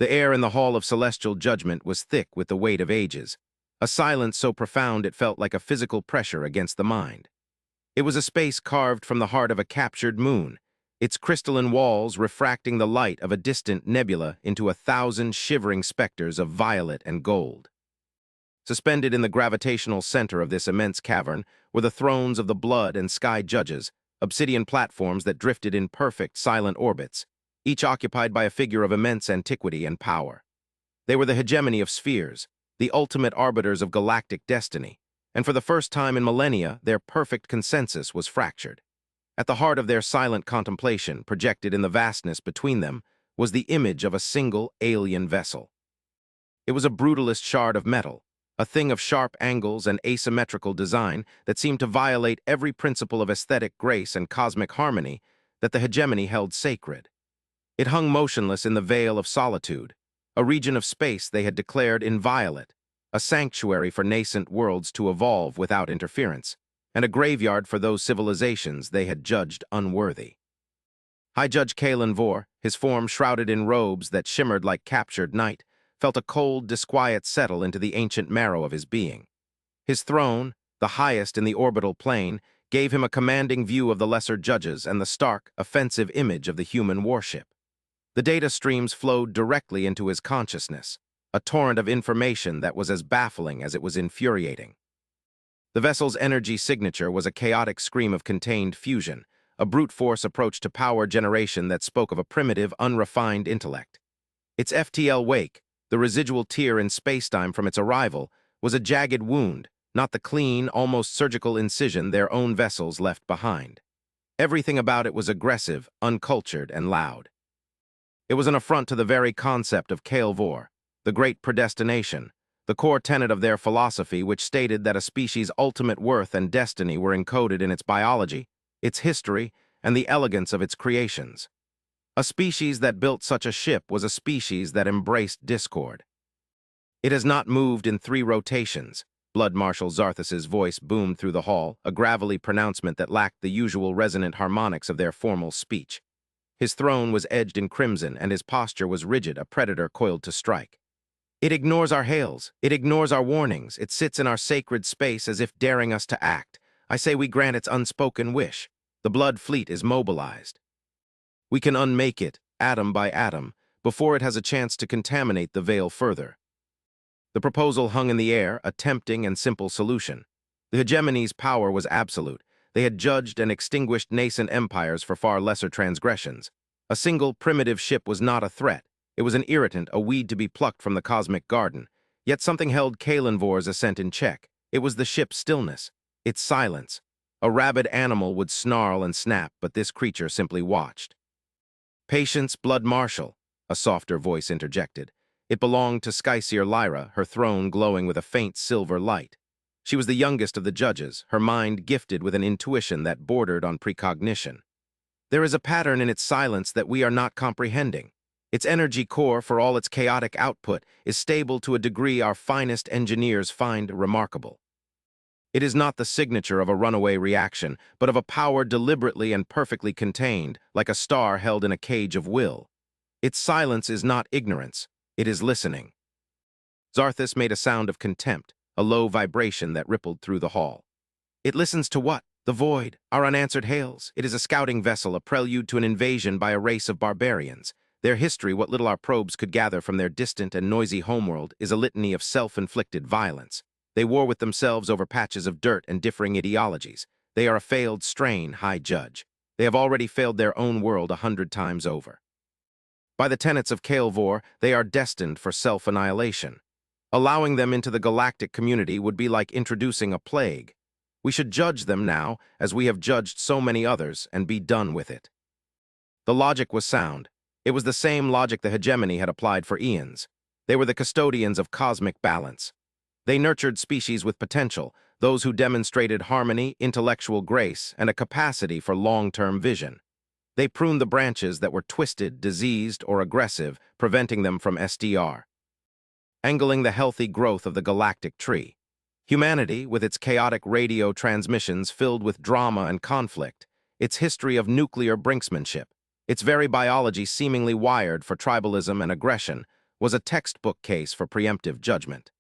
The air in the Hall of Celestial Judgment was thick with the weight of ages, a silence so profound it felt like a physical pressure against the mind. It was a space carved from the heart of a captured moon, its crystalline walls refracting the light of a distant nebula into 1,000 shivering specters of violet and gold. Suspended in the gravitational center of this immense cavern were the thrones of the blood and sky judges, obsidian platforms that drifted in perfect, silent orbits, each occupied by a figure of immense antiquity and power. They were the hegemony of spheres, the ultimate arbiters of galactic destiny, and for the first time in millennia, their perfect consensus was fractured. At the heart of their silent contemplation, projected in the vastness between them, was the image of a single alien vessel. It was a brutalist shard of metal, a thing of sharp angles and asymmetrical design that seemed to violate every principle of aesthetic grace and cosmic harmony that the hegemony held sacred. It hung motionless in the veil of solitude, a region of space they had declared inviolate, a sanctuary for nascent worlds to evolve without interference, and a graveyard for those civilizations they had judged unworthy. High Judge Kalen Vor, his form shrouded in robes that shimmered like captured night, felt a cold disquiet settle into the ancient marrow of his being. His throne, the highest in the orbital plane, gave him a commanding view of the lesser judges and the stark, offensive image of the human warship. The data streams flowed directly into his consciousness, a torrent of information that was as baffling as it was infuriating. The vessel's energy signature was a chaotic scream of contained fusion, a brute force approach to power generation that spoke of a primitive, unrefined intellect. Its FTL wake, the residual tear in spacetime from its arrival, was a jagged wound, not the clean, almost surgical incision their own vessels left behind. Everything about it was aggressive, uncultured, and loud. It was an affront to the very concept of Kalen Vor, the great predestination, the core tenet of their philosophy which stated that a species' ultimate worth and destiny were encoded in its biology, its history, and the elegance of its creations. A species that built such a ship was a species that embraced discord. It has not moved in 3 rotations. Blood Marshal Zarthus's voice boomed through the hall, a gravelly pronouncement that lacked the usual resonant harmonics of their formal speech. His throne was edged in crimson, and his posture was rigid, a predator coiled to strike. It ignores our hails, it ignores our warnings, it sits in our sacred space as if daring us to act. I say we grant its unspoken wish. The blood fleet is mobilized. We can unmake it, atom by atom, before it has a chance to contaminate the veil further. The proposal hung in the air, a tempting and simple solution. The hegemony's power was absolute. They had judged and extinguished nascent empires for far lesser transgressions. A single primitive ship was not a threat. It was an irritant, a weed to be plucked from the cosmic garden. Yet something held Kalen Vor's ascent in check. It was the ship's stillness, its silence. A rabid animal would snarl and snap, but this creature simply watched. "Patience, Blood Marshal," a softer voice interjected. It belonged to Skyseer Lyra, her throne glowing with a faint silver light. She was the youngest of the judges, her mind gifted with an intuition that bordered on precognition. There is a pattern in its silence that we are not comprehending. Its energy core, for all its chaotic output, is stable to a degree our finest engineers find remarkable. It is not the signature of a runaway reaction, but of a power deliberately and perfectly contained, like a star held in a cage of will. Its silence is not ignorance, it is listening. Zarthus made a sound of contempt, a low vibration that rippled through the hall. It listens to what? The void, our unanswered hails. It is a scouting vessel, a prelude to an invasion by a race of barbarians. Their history, what little our probes could gather from their distant and noisy homeworld, is a litany of self-inflicted violence. They war with themselves over patches of dirt and differing ideologies. They are a failed strain, High Judge. They have already failed their own world 100 times over. By the tenets of Kalen Vor, they are destined for self-annihilation. Allowing them into the galactic community would be like introducing a plague. We should judge them now, as we have judged so many others, and be done with it. The logic was sound. It was the same logic the hegemony had applied for eons. They were the custodians of cosmic balance. They nurtured species with potential, those who demonstrated harmony, intellectual grace, and a capacity for long-term vision. They pruned the branches that were twisted, diseased, or aggressive, preventing them from SDR. Angling the healthy growth of the galactic tree. Humanity, with its chaotic radio transmissions filled with drama and conflict, its history of nuclear brinksmanship, its very biology seemingly wired for tribalism and aggression, was a textbook case for preemptive judgment.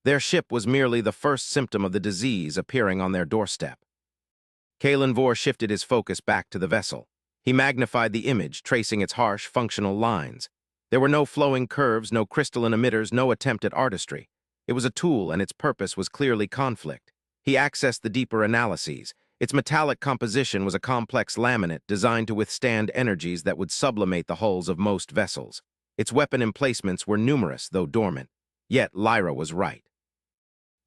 Their ship was merely the first symptom of the disease appearing on their doorstep. Kalen Vore shifted his focus back to the vessel. He magnified the image, tracing its harsh, functional lines. There were no flowing curves, no crystalline emitters, no attempt at artistry. It was a tool, and its purpose was clearly conflict. He accessed the deeper analyses. Its metallic composition was a complex laminate designed to withstand energies that would sublimate the hulls of most vessels. Its weapon emplacements were numerous, though dormant. Yet Lyra was right.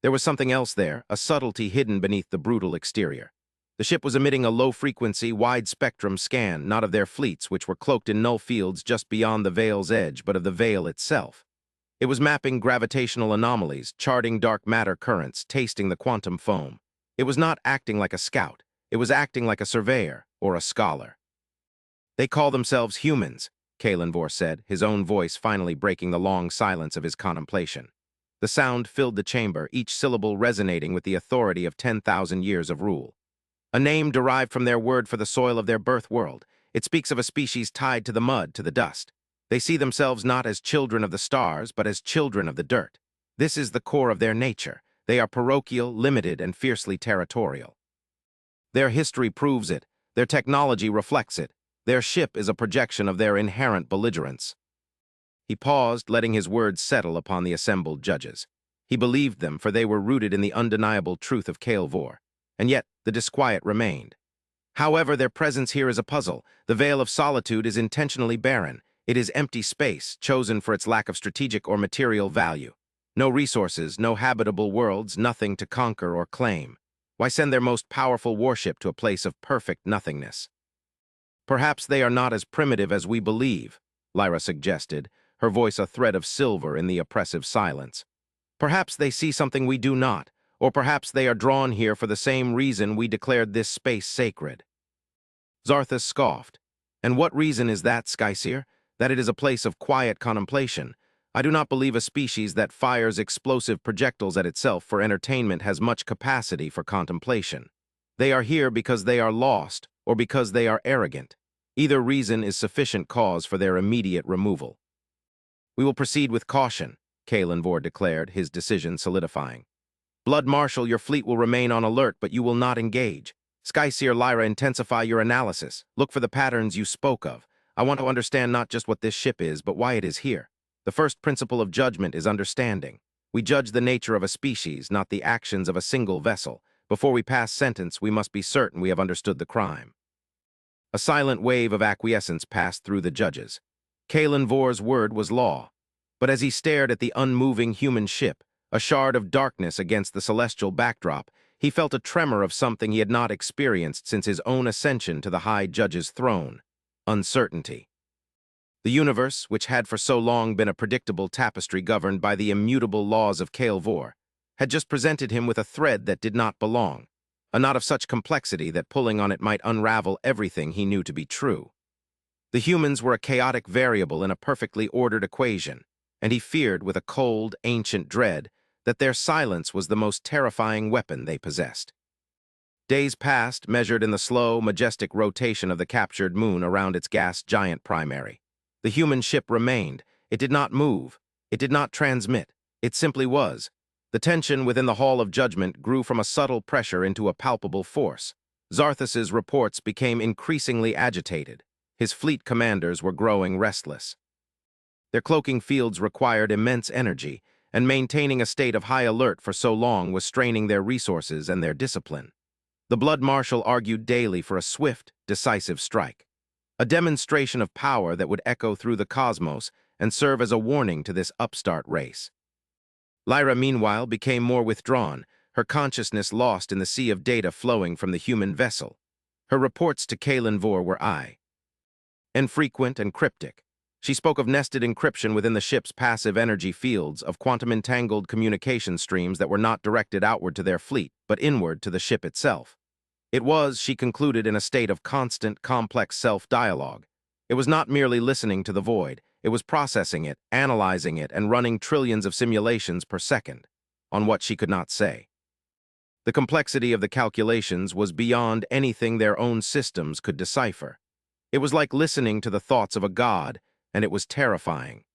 There was something else there, a subtlety hidden beneath the brutal exterior. The ship was emitting a low-frequency, wide-spectrum scan, not of their fleets, which were cloaked in null fields just beyond the veil's edge, but of the veil itself. It was mapping gravitational anomalies, charting dark matter currents, tasting the quantum foam. It was not acting like a scout. It was acting like a surveyor or a scholar. "They call themselves humans," Kalen Vore said, his own voice finally breaking the long silence of his contemplation. The sound filled the chamber, each syllable resonating with the authority of 10,000 years of rule. A name derived from their word for the soil of their birth world. It speaks of a species tied to the mud, to the dust. They see themselves not as children of the stars, but as children of the dirt. This is the core of their nature. They are parochial, limited, and fiercely territorial. Their history proves it. Their technology reflects it. Their ship is a projection of their inherent belligerence. He paused, letting his words settle upon the assembled judges. He believed them, for they were rooted in the undeniable truth of Kalen Vore. And yet, the disquiet remained. However, their presence here is a puzzle. The veil of solitude is intentionally barren. It is empty space, chosen for its lack of strategic or material value. No resources, no habitable worlds, nothing to conquer or claim. Why send their most powerful warship to a place of perfect nothingness? "Perhaps they are not as primitive as we believe," Lyra suggested, her voice a thread of silver in the oppressive silence. "Perhaps they see something we do not. Or perhaps they are drawn here for the same reason we declared this space sacred." Zarthus scoffed. "And what reason is that, Skyseer? That it is a place of quiet contemplation. I do not believe a species that fires explosive projectiles at itself for entertainment has much capacity for contemplation. They are here because they are lost, or because they are arrogant. Either reason is sufficient cause for their immediate removal." "We will proceed with caution," Kalen Vore declared, his decision solidifying. "Blood Marshal, your fleet will remain on alert, but you will not engage. Skyseer, Lyra, intensify your analysis. Look for the patterns you spoke of. I want to understand not just what this ship is, but why it is here. The first principle of judgment is understanding. We judge the nature of a species, not the actions of a single vessel. Before we pass sentence, we must be certain we have understood the crime." A silent wave of acquiescence passed through the judges. Kalen Vore's word was law. But as he stared at the unmoving human ship, a shard of darkness against the celestial backdrop, he felt a tremor of something he had not experienced since his own ascension to the high judge's throne: uncertainty. The universe, which had for so long been a predictable tapestry governed by the immutable laws of Kalen Vore, had just presented him with a thread that did not belong, a knot of such complexity that pulling on it might unravel everything he knew to be true. The humans were a chaotic variable in a perfectly ordered equation, and he feared with a cold, ancient dread that their silence was the most terrifying weapon they possessed. Days passed, measured in the slow, majestic rotation of the captured moon around its gas giant primary. The human ship remained. It did not move. It did not transmit. It simply was. The tension within the Hall of Judgment grew from a subtle pressure into a palpable force. Zarthus's reports became increasingly agitated. His fleet commanders were growing restless. Their cloaking fields required immense energy, and maintaining a state of high alert for so long was straining their resources and their discipline. The Blood Marshal argued daily for a swift, decisive strike, a demonstration of power that would echo through the cosmos and serve as a warning to this upstart race. Lyra, meanwhile, became more withdrawn, her consciousness lost in the sea of data flowing from the human vessel. Her reports to Kalen Vore were infrequent and cryptic. She spoke of nested encryption within the ship's passive energy fields, of quantum-entangled communication streams that were not directed outward to their fleet, but inward to the ship itself. It was, she concluded, in a state of constant, complex self-dialogue. It was not merely listening to the void. It was processing it, analyzing it, and running trillions of simulations per second on what she could not say. The complexity of the calculations was beyond anything their own systems could decipher. It was like listening to the thoughts of a god, and it was terrifying.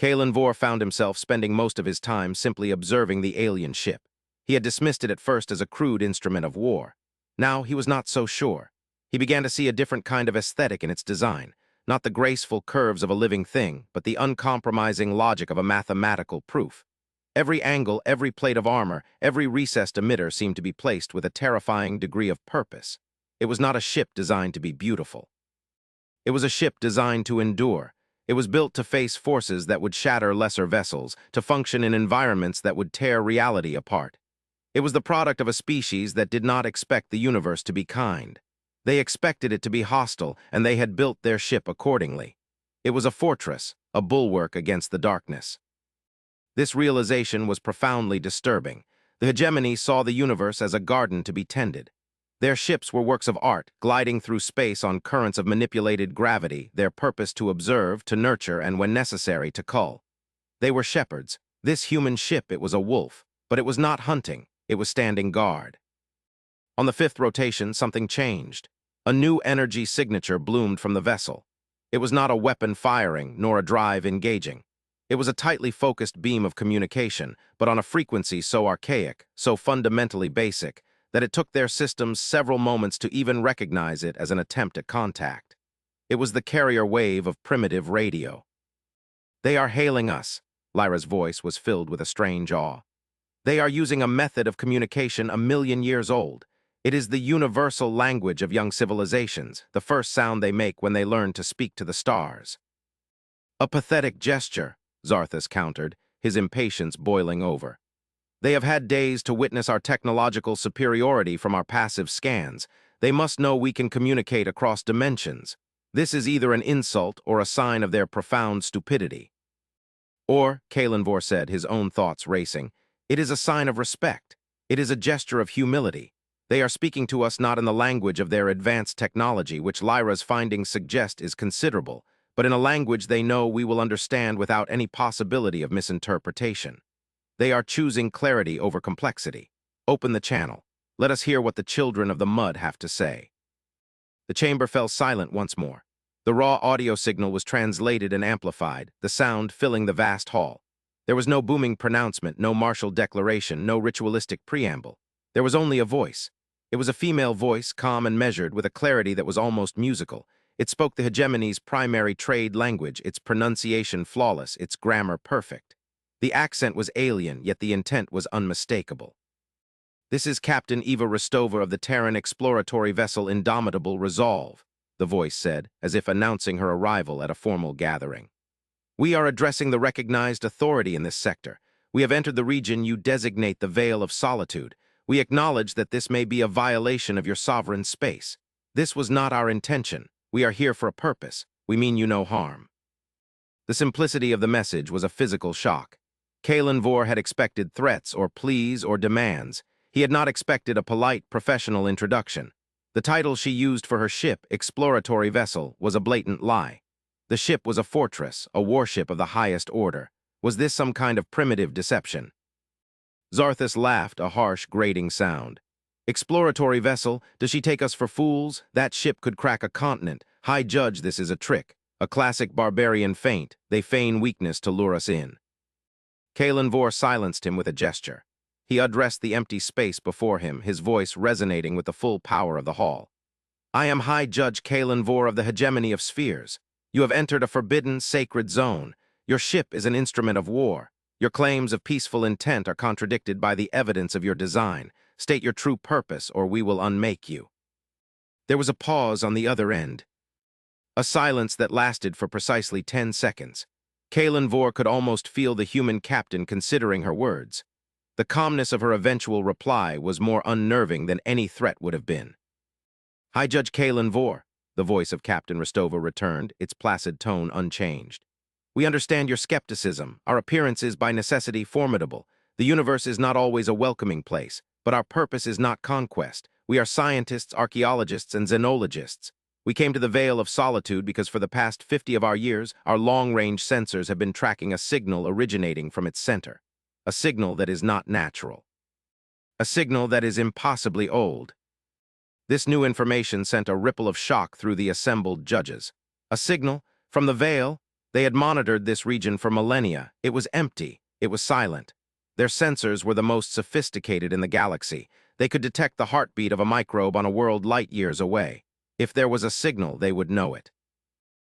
Kalen Vor found himself spending most of his time simply observing the alien ship. He had dismissed it at first as a crude instrument of war. Now he was not so sure. He began to see a different kind of aesthetic in its design, not the graceful curves of a living thing, but the uncompromising logic of a mathematical proof. Every angle, every plate of armor, every recessed emitter seemed to be placed with a terrifying degree of purpose. It was not a ship designed to be beautiful. It was a ship designed to endure. It was built to face forces that would shatter lesser vessels, to function in environments that would tear reality apart. It was the product of a species that did not expect the universe to be kind. They expected it to be hostile, and they had built their ship accordingly. It was a fortress, a bulwark against the darkness. This realization was profoundly disturbing. The hegemony saw the universe as a garden to be tended. Their ships were works of art, gliding through space on currents of manipulated gravity, their purpose to observe, to nurture, and when necessary, to cull. They were shepherds. This human ship, it was a wolf, but it was not hunting, it was standing guard. On the fifth rotation, something changed. A new energy signature bloomed from the vessel. It was not a weapon firing, nor a drive engaging. It was a tightly focused beam of communication, but on a frequency so archaic, so fundamentally basic, that it took their systems several moments to even recognize it as an attempt at contact. It was the carrier wave of primitive radio. "They are hailing us." Lyra's voice was filled with a strange awe. "They are using a method of communication 1,000,000 years old. It is the universal language of young civilizations, the first sound they make when they learn to speak to the stars." "A pathetic gesture," Zarthus countered, his impatience boiling over. "They have had days to witness our technological superiority from our passive scans. They must know we can communicate across dimensions. This is either an insult or a sign of their profound stupidity." Or, Kalen Vor said, his own thoughts racing, "it is a sign of respect. It is a gesture of humility. They are speaking to us not in the language of their advanced technology, which Lyra's findings suggest is considerable, but in a language they know we will understand without any possibility of misinterpretation. They are choosing clarity over complexity. Open the channel. Let us hear what the children of the mud have to say." The chamber fell silent once more. The raw audio signal was translated and amplified, the sound filling the vast hall. There was no booming pronouncement, no martial declaration, no ritualistic preamble. There was only a voice. It was a female voice, calm and measured, with a clarity that was almost musical. It spoke the hegemony's primary trade language, its pronunciation flawless, its grammar perfect. The accent was alien, yet the intent was unmistakable. "This is Captain Eva Rostova of the Terran exploratory vessel Indomitable Resolve," the voice said, as if announcing her arrival at a formal gathering. "We are addressing the recognized authority in this sector. We have entered the region you designate the Veil of Solitude. We acknowledge that this may be a violation of your sovereign space. This was not our intention. We are here for a purpose. We mean you no harm." The simplicity of the message was a physical shock. Kalen Vor had expected threats or pleas or demands. He had not expected a polite, professional introduction. The title she used for her ship, exploratory vessel, was a blatant lie. The ship was a fortress, a warship of the highest order. Was this some kind of primitive deception? Zarthus laughed, a harsh, grating sound. "Exploratory vessel, does she take us for fools? That ship could crack a continent. High Judge, this is a trick. A classic barbarian feint. They feign weakness to lure us in." Kalen Vor silenced him with a gesture. He addressed the empty space before him, his voice resonating with the full power of the hall. "I am High Judge Kalen Vor of the hegemony of spheres. You have entered a forbidden, sacred zone. Your ship is an instrument of war. Your claims of peaceful intent are contradicted by the evidence of your design. State your true purpose, or we will unmake you." There was a pause on the other end. A silence that lasted for precisely 10 seconds. Kalen Vor could almost feel the human captain considering her words. The calmness of her eventual reply was more unnerving than any threat would have been. "High Judge Kalen Vor," the voice of Captain Rostova returned, its placid tone unchanged. "We understand your skepticism. Our appearance is by necessity formidable. The universe is not always a welcoming place, but our purpose is not conquest. We are scientists, archaeologists, and xenologists. We came to the Veil of Solitude because for the past 50 of our years, our long-range sensors have been tracking a signal originating from its center. A signal that is not natural. A signal that is impossibly old." This new information sent a ripple of shock through the assembled judges. A signal? From the Veil? They had monitored this region for millennia. It was empty. It was silent. Their sensors were the most sophisticated in the galaxy. They could detect the heartbeat of a microbe on a world light years away. If there was a signal, they would know it.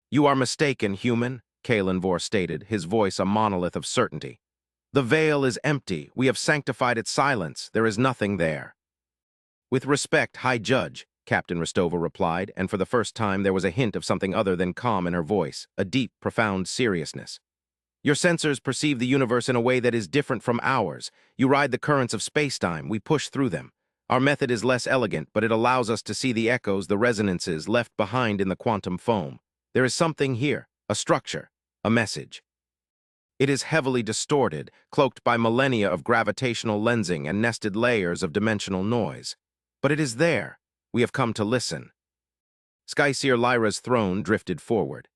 "You are mistaken, human," Kalenvor stated, his voice a monolith of certainty. "The veil is empty. We have sanctified its silence. There is nothing there." "With respect, High Judge," Captain Rostova replied, and for the first time there was a hint of something other than calm in her voice, a deep, profound seriousness. "Your sensors perceive the universe in a way that is different from ours. You ride the currents of space-time. We push through them. Our method is less elegant, but it allows us to see the echoes, the resonances left behind in the quantum foam. There is something here, a structure, a message. It is heavily distorted, cloaked by millennia of gravitational lensing and nested layers of dimensional noise. But it is there. We have come to listen." Skyseer Lyra's throne drifted forward.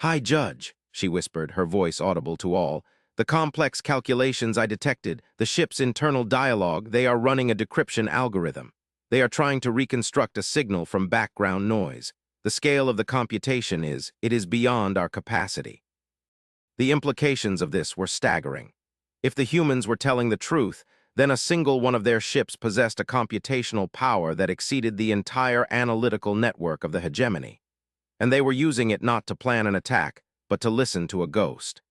"High Judge," she whispered, her voice audible to all, "the complex calculations I detected, the ship's internal dialogue, they are running a decryption algorithm. They are trying to reconstruct a signal from background noise. The scale of the computation it is beyond our capacity." The implications of this were staggering. If the humans were telling the truth, then a single one of their ships possessed a computational power that exceeded the entire analytical network of the hegemony. And they were using it not to plan an attack, but to listen to a ghost.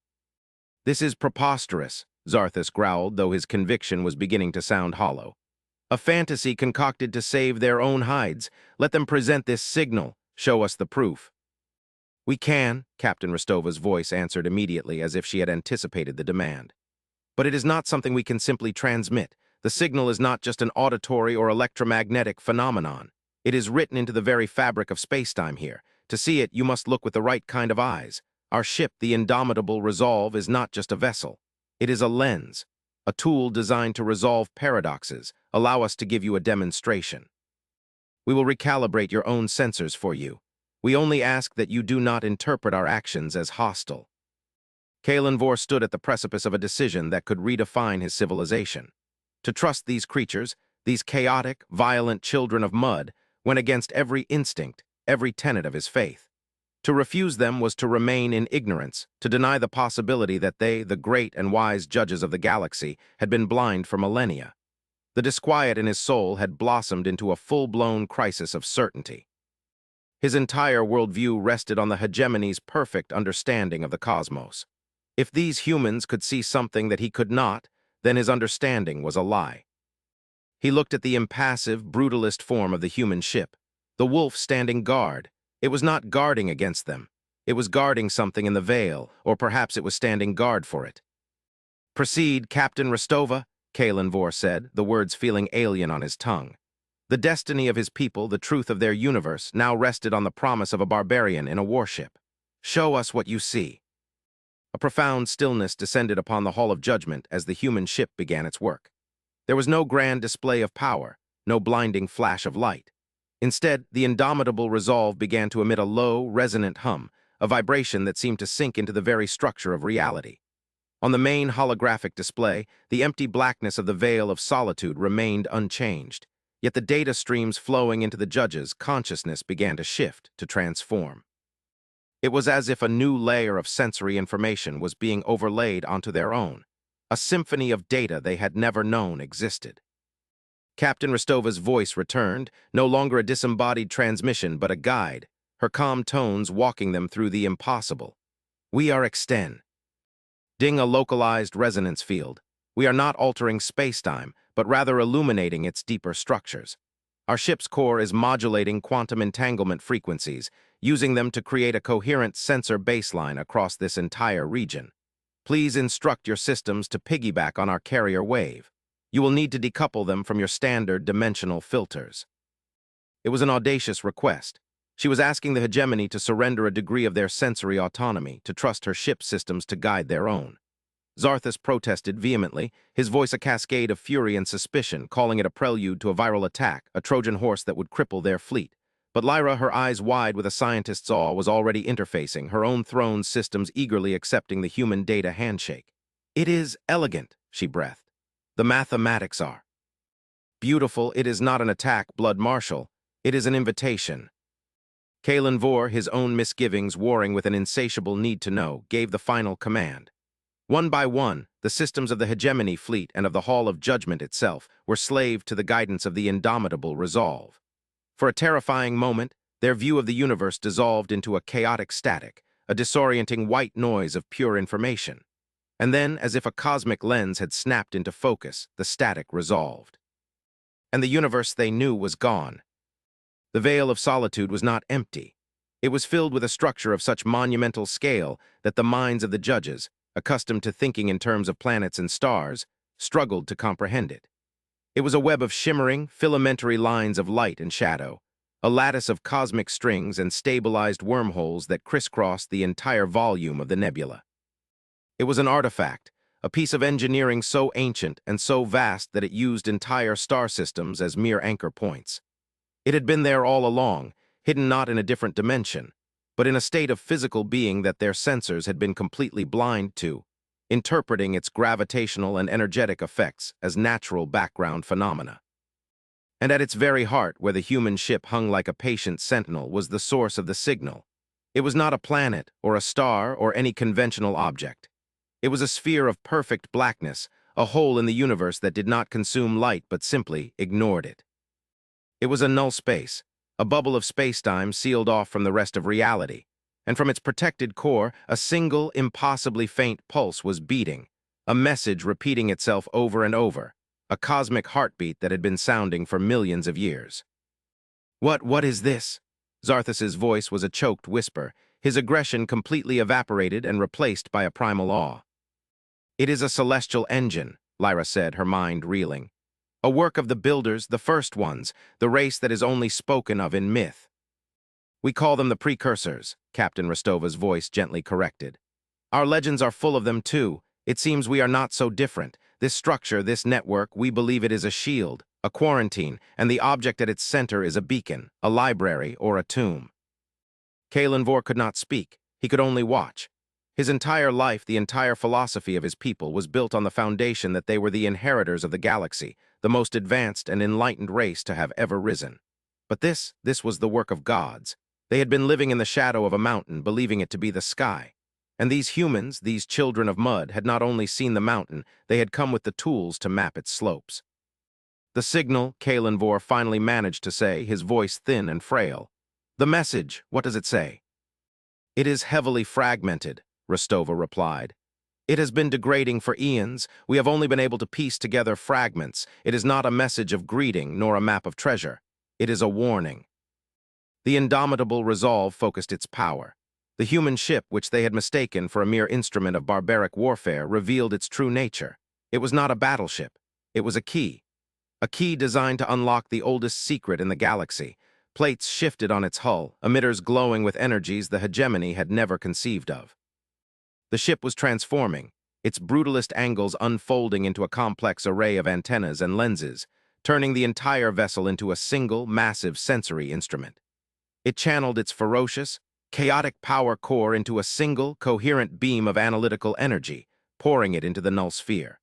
"This is preposterous," Zarthus growled, though his conviction was beginning to sound hollow. "A fantasy concocted to save their own hides. Let them present this signal. Show us the proof." "We can," Captain Rostova's voice answered immediately as if she had anticipated the demand. "But it is not something we can simply transmit. The signal is not just an auditory or electromagnetic phenomenon. It is written into the very fabric of spacetime here. To see it, you must look with the right kind of eyes. Our ship, the indomitable Resolve, is not just a vessel. It is a lens, a tool designed to resolve paradoxes. Allow us to give you a demonstration. We will recalibrate your own sensors for you. We only ask that you do not interpret our actions as hostile." Kalenvor stood at the precipice of a decision that could redefine his civilization. To trust these creatures, these chaotic, violent children of mud, went against every instinct, every tenet of his faith. To refuse them was to remain in ignorance, to deny the possibility that they, the great and wise judges of the galaxy, had been blind for millennia. The disquiet in his soul had blossomed into a full-blown crisis of certainty. His entire worldview rested on the hegemony's perfect understanding of the cosmos. If these humans could see something that he could not, then his understanding was a lie. He looked at the impassive, brutalist form of the human ship, the wolf standing guard. It was not guarding against them. It was guarding something in the veil, or perhaps it was standing guard for it. "Proceed, Captain Rostova," Kalenvor said, the words feeling alien on his tongue. The destiny of his people, the truth of their universe, now rested on the promise of a barbarian in a warship. "Show us what you see." A profound stillness descended upon the Hall of Judgment as the human ship began its work. There was no grand display of power, no blinding flash of light. Instead, the indomitable Resolve began to emit a low, resonant hum, a vibration that seemed to sink into the very structure of reality. On the main holographic display, the empty blackness of the Veil of Solitude remained unchanged. Yet the data streams flowing into the judge's consciousness began to shift, to transform. It was as if a new layer of sensory information was being overlaid onto their own, a symphony of data they had never known existed. Captain Rostova's voice returned, no longer a disembodied transmission but a guide, her calm tones walking them through the impossible. "We are extend. Ding a localized resonance field. We are not altering spacetime, but rather illuminating its deeper structures. Our ship's core is modulating quantum entanglement frequencies, using them to create a coherent sensor baseline across this entire region. Please instruct your systems to piggyback on our carrier wave. You will need to decouple them from your standard dimensional filters." It was an audacious request. She was asking the hegemony to surrender a degree of their sensory autonomy, to trust her ship systems to guide their own. Zarthus protested vehemently, his voice a cascade of fury and suspicion, calling it a prelude to a viral attack, a Trojan horse that would cripple their fleet. But Lyra, her eyes wide with a scientist's awe, was already interfacing, her own throne's systems eagerly accepting the human data handshake. "It is elegant," she breathed. "The mathematics are beautiful. It is not an attack, Blood Marshal. It is an invitation." Kalen Vor, his own misgivings warring with an insatiable need to know, gave the final command. One by one, the systems of the hegemony fleet and of the Hall of Judgment itself were slaved to the guidance of the indomitable resolve. For a terrifying moment, their view of the universe dissolved into a chaotic static, a disorienting white noise of pure information. And then, as if a cosmic lens had snapped into focus, the static resolved. And the universe they knew was gone. The veil of solitude was not empty. It was filled with a structure of such monumental scale that the minds of the judges, accustomed to thinking in terms of planets and stars, struggled to comprehend it. It was a web of shimmering, filamentary lines of light and shadow, a lattice of cosmic strings and stabilized wormholes that crisscrossed the entire volume of the nebula. It was an artifact, a piece of engineering so ancient and so vast that it used entire star systems as mere anchor points. It had been there all along, hidden not in a different dimension, but in a state of physical being that their sensors had been completely blind to, interpreting its gravitational and energetic effects as natural background phenomena. And at its very heart, where the human ship hung like a patient sentinel, was the source of the signal. It was not a planet or a star or any conventional object. It was a sphere of perfect blackness, a hole in the universe that did not consume light but simply ignored it. It was a null space, a bubble of spacetime sealed off from the rest of reality, and from its protected core, a single, impossibly faint pulse was beating, a message repeating itself over and over, a cosmic heartbeat that had been sounding for millions of years. What is this? Zarthus's voice was a choked whisper, his aggression completely evaporated and replaced by a primal awe. It is a celestial engine, Lyra said, her mind reeling. A work of the builders, the first ones, the race that is only spoken of in myth. We call them the precursors, Captain Rostova's voice gently corrected. Our legends are full of them too. It seems we are not so different. This structure, this network, we believe it is a shield, a quarantine, and the object at its center is a beacon, a library, or a tomb. Kalen Vor could not speak. He could only watch. His entire life, the entire philosophy of his people, was built on the foundation that they were the inheritors of the galaxy, the most advanced and enlightened race to have ever risen. But this was the work of gods. They had been living in the shadow of a mountain, believing it to be the sky. And these humans, these children of mud, had not only seen the mountain, they had come with the tools to map its slopes. The signal, Kalen Vor finally managed to say, his voice thin and frail. The message, what does it say? It is heavily fragmented, Rostova replied. It has been degrading for eons. We have only been able to piece together fragments. It is not a message of greeting, nor a map of treasure. It is a warning. The indomitable resolve focused its power. The human ship, which they had mistaken for a mere instrument of barbaric warfare, revealed its true nature. It was not a battleship. It was a key designed to unlock the oldest secret in the galaxy. Plates shifted on its hull, emitters glowing with energies the hegemony had never conceived of. The ship was transforming, its brutalist angles unfolding into a complex array of antennas and lenses, turning the entire vessel into a single, massive sensory instrument. It channeled its ferocious, chaotic power core into a single, coherent beam of analytical energy, pouring it into the null sphere.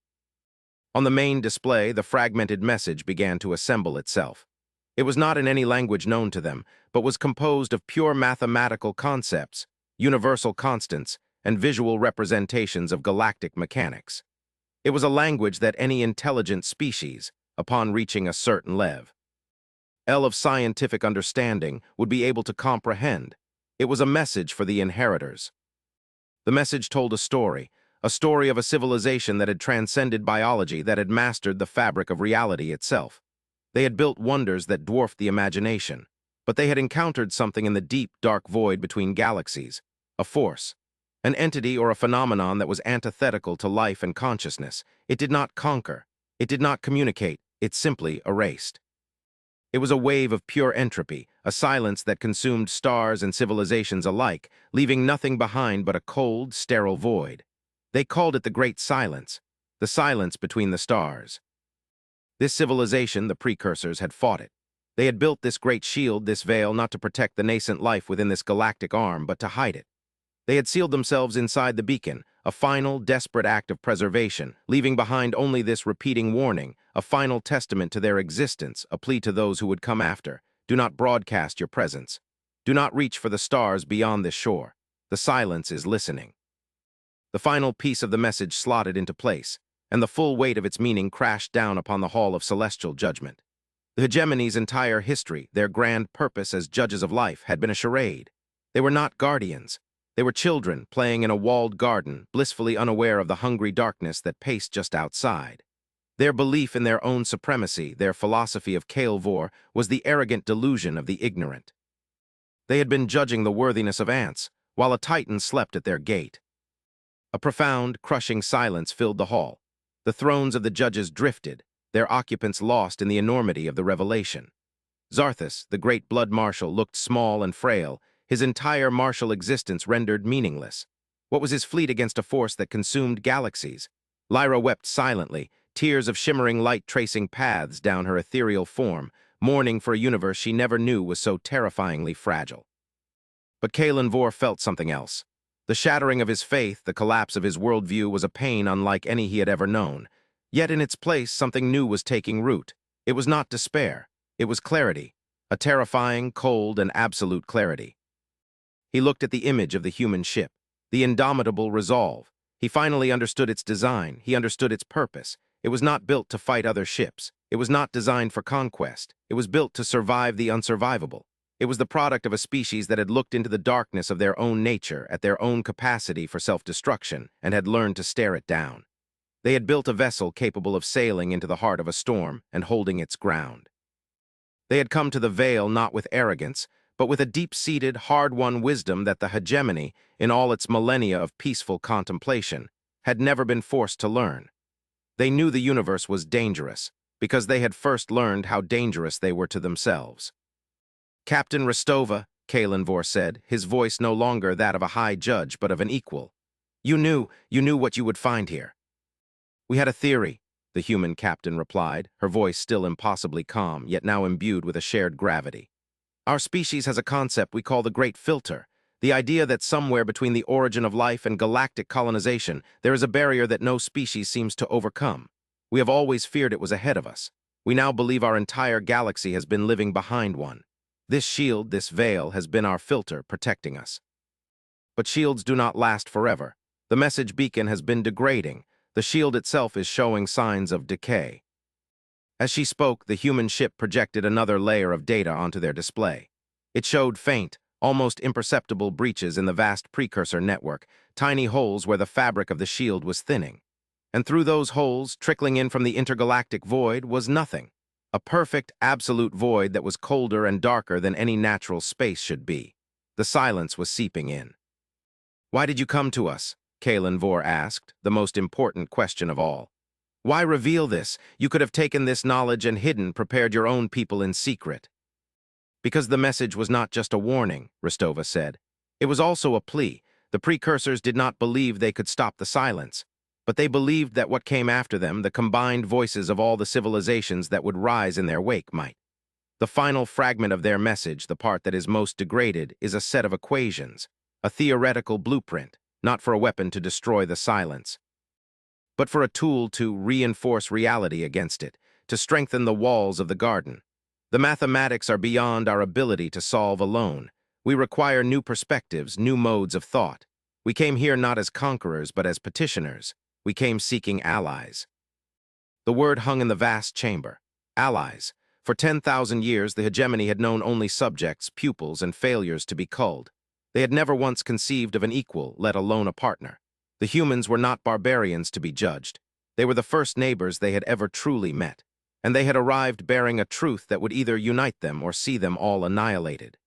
On the main display, the fragmented message began to assemble itself. It was not in any language known to them, but was composed of pure mathematical concepts, universal constants, and visual representations of galactic mechanics. It was a language that any intelligent species, upon reaching a certain level of scientific understanding, would be able to comprehend. It was a message for the inheritors. The message told a story of a civilization that had transcended biology, that had mastered the fabric of reality itself. They had built wonders that dwarfed the imagination, but they had encountered something in the deep, dark void between galaxies, a force, an entity or a phenomenon that was antithetical to life and consciousness. It did not conquer, it did not communicate, it simply erased. It was a wave of pure entropy, a silence that consumed stars and civilizations alike, leaving nothing behind but a cold, sterile void. They called it the Great Silence, the silence between the stars. This civilization, the precursors, had fought it. They had built this great shield, this veil, not to protect the nascent life within this galactic arm, but to hide it. They had sealed themselves inside the beacon, a final, desperate act of preservation, leaving behind only this repeating warning, a final testament to their existence, a plea to those who would come after. Do not broadcast your presence. Do not reach for the stars beyond this shore. The silence is listening. The final piece of the message slotted into place, and the full weight of its meaning crashed down upon the hall of celestial judgment. The hegemony's entire history, their grand purpose as judges of life, had been a charade. They were not guardians. They were children playing in a walled garden, blissfully unaware of the hungry darkness that paced just outside. Their belief in their own supremacy, their philosophy of Kael'vor, was the arrogant delusion of the ignorant. They had been judging the worthiness of ants, while a titan slept at their gate. A profound, crushing silence filled the hall. The thrones of the judges drifted, their occupants lost in the enormity of the revelation. Zarthus, the great blood marshal, looked small and frail, his entire martial existence rendered meaningless. What was his fleet against a force that consumed galaxies? Lyra wept silently, tears of shimmering light tracing paths down her ethereal form, mourning for a universe she never knew was so terrifyingly fragile. But Kael'vor felt something else. The shattering of his faith, the collapse of his worldview, was a pain unlike any he had ever known. Yet in its place, something new was taking root. It was not despair. It was clarity, a terrifying, cold, and absolute clarity. He looked at the image of the human ship, the indomitable resolve. He finally understood its design. He understood its purpose. It was not built to fight other ships. It was not designed for conquest. It was built to survive the unsurvivable. It was the product of a species that had looked into the darkness of their own nature, at their own capacity for self-destruction, and had learned to stare it down. They had built a vessel capable of sailing into the heart of a storm and holding its ground. They had come to the Veil not with arrogance, but with a deep-seated, hard-won wisdom that the hegemony, in all its millennia of peaceful contemplation, had never been forced to learn. They knew the universe was dangerous, because they had first learned how dangerous they were to themselves. "Captain Rostova," Kael'vor said, his voice no longer that of a high judge, but of an equal. You knew what you would find here." "We had a theory," the human captain replied, her voice still impossibly calm, yet now imbued with a shared gravity. "Our species has a concept we call the Great Filter, the idea that somewhere between the origin of life and galactic colonization, there is a barrier that no species seems to overcome. We have always feared it was ahead of us. We now believe our entire galaxy has been living behind one. This shield, this veil, has been our filter protecting us. But shields do not last forever. The message beacon has been degrading. The shield itself is showing signs of decay." As she spoke, the human ship projected another layer of data onto their display. It showed faint, almost imperceptible breaches in the vast precursor network, tiny holes where the fabric of the shield was thinning. And through those holes, trickling in from the intergalactic void, was nothing. A perfect, absolute void that was colder and darker than any natural space should be. The silence was seeping in. "Why did you come to us?" Kael'vor asked, the most important question of all. "Why reveal this? You could have taken this knowledge and prepared your own people in secret." "Because the message was not just a warning," Rostova said. "It was also a plea. The precursors did not believe they could stop the silence, but they believed that what came after them, the combined voices of all the civilizations that would rise in their wake, might. The final fragment of their message, the part that is most degraded, is a set of equations, a theoretical blueprint, not for a weapon to destroy the silence, but for a tool to reinforce reality against it, to strengthen the walls of the garden. The mathematics are beyond our ability to solve alone. We require new perspectives, new modes of thought. We came here not as conquerors, but as petitioners. We came seeking allies." The word hung in the vast chamber. Allies. For 10,000 years, the hegemony had known only subjects, pupils, and failures to be culled. They had never once conceived of an equal, let alone a partner. The humans were not barbarians to be judged. They were the first neighbors they had ever truly met, and they had arrived bearing a truth that would either unite them or see them all annihilated.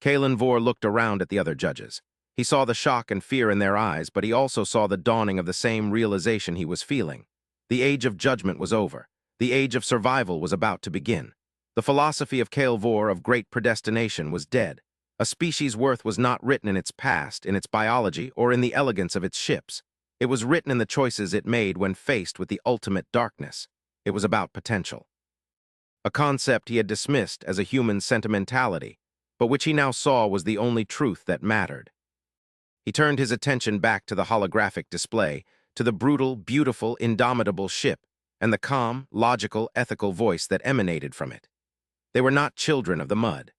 Kael'vor looked around at the other judges. He saw the shock and fear in their eyes, but he also saw the dawning of the same realization he was feeling. The age of judgment was over. The age of survival was about to begin. The philosophy of Kael'vor of great predestination was dead. A species' worth was not written in its past, in its biology, or in the elegance of its ships. It was written in the choices it made when faced with the ultimate darkness. It was about potential. A concept he had dismissed as a human sentimentality, but which he now saw was the only truth that mattered. He turned his attention back to the holographic display, to the brutal, beautiful, indomitable ship, and the calm, logical, ethical voice that emanated from it. They were not children of the mud.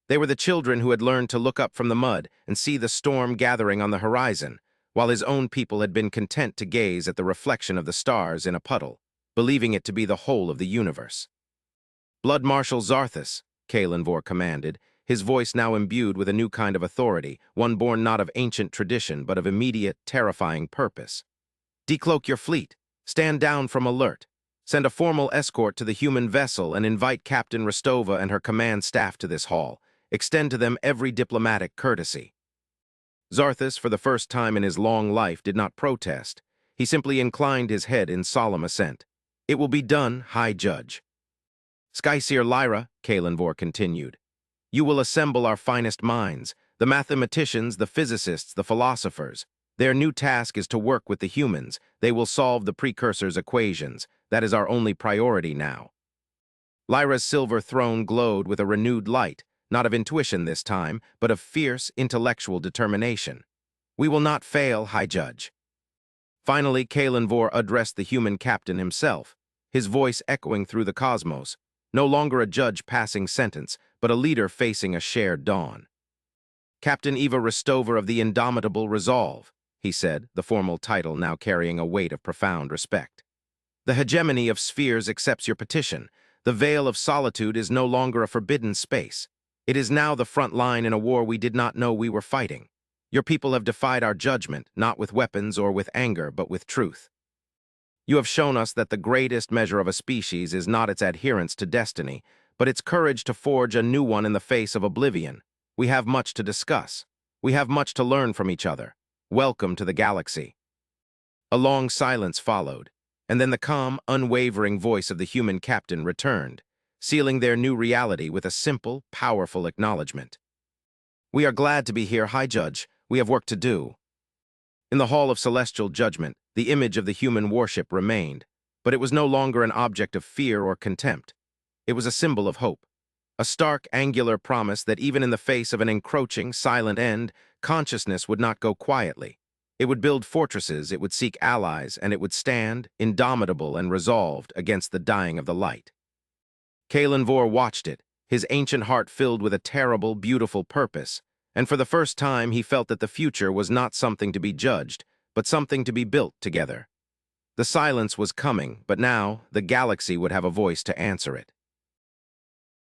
They were the children who had learned to look up from the mud and see the storm gathering on the horizon, while his own people had been content to gaze at the reflection of the stars in a puddle, believing it to be the whole of the universe. "Blood Marshal Zarthus," Kalenvor commanded, his voice now imbued with a new kind of authority, one born not of ancient tradition but of immediate, terrifying purpose. "Decloak your fleet. Stand down from alert. Send a formal escort to the human vessel and invite Captain Rostova and her command staff to this hall. Extend to them every diplomatic courtesy." Zarthus, for the first time in his long life, did not protest. He simply inclined his head in solemn assent. "It will be done, High Judge." "Skyseer Lyra," Kalenvor continued, "you will assemble our finest minds, the mathematicians, the physicists, the philosophers. Their new task is to work with the humans. They will solve the precursors' equations. That is our only priority now." Lyra's silver throne glowed with a renewed light, not of intuition this time, but of fierce, intellectual determination. "We will not fail, High Judge." Finally, Kalenvor addressed the human captain himself, his voice echoing through the cosmos, no longer a judge passing sentence, but a leader facing a shared dawn. "Captain Eva Rostova of the Indomitable Resolve," he said, the formal title now carrying a weight of profound respect. "The hegemony of spheres accepts your petition. The veil of solitude is no longer a forbidden space. It is now the front line in a war we did not know we were fighting. Your people have defied our judgment, not with weapons or with anger, but with truth. You have shown us that the greatest measure of a species is not its adherence to destiny, but its courage to forge a new one in the face of oblivion. We have much to discuss. We have much to learn from each other. Welcome to the galaxy." A long silence followed, and then the calm, unwavering voice of the human captain returned, sealing their new reality with a simple, powerful acknowledgement. "We are glad to be here, High Judge. We have work to do." In the Hall of Celestial Judgment, the image of the human warship remained, but it was no longer an object of fear or contempt. It was a symbol of hope, a stark, angular promise that even in the face of an encroaching, silent end, consciousness would not go quietly. It would build fortresses, it would seek allies, and it would stand, indomitable and resolved, against the dying of the light. Kalenvor watched it, his ancient heart filled with a terrible, beautiful purpose, and for the first time he felt that the future was not something to be judged, but something to be built together. The silence was coming, but now the galaxy would have a voice to answer it.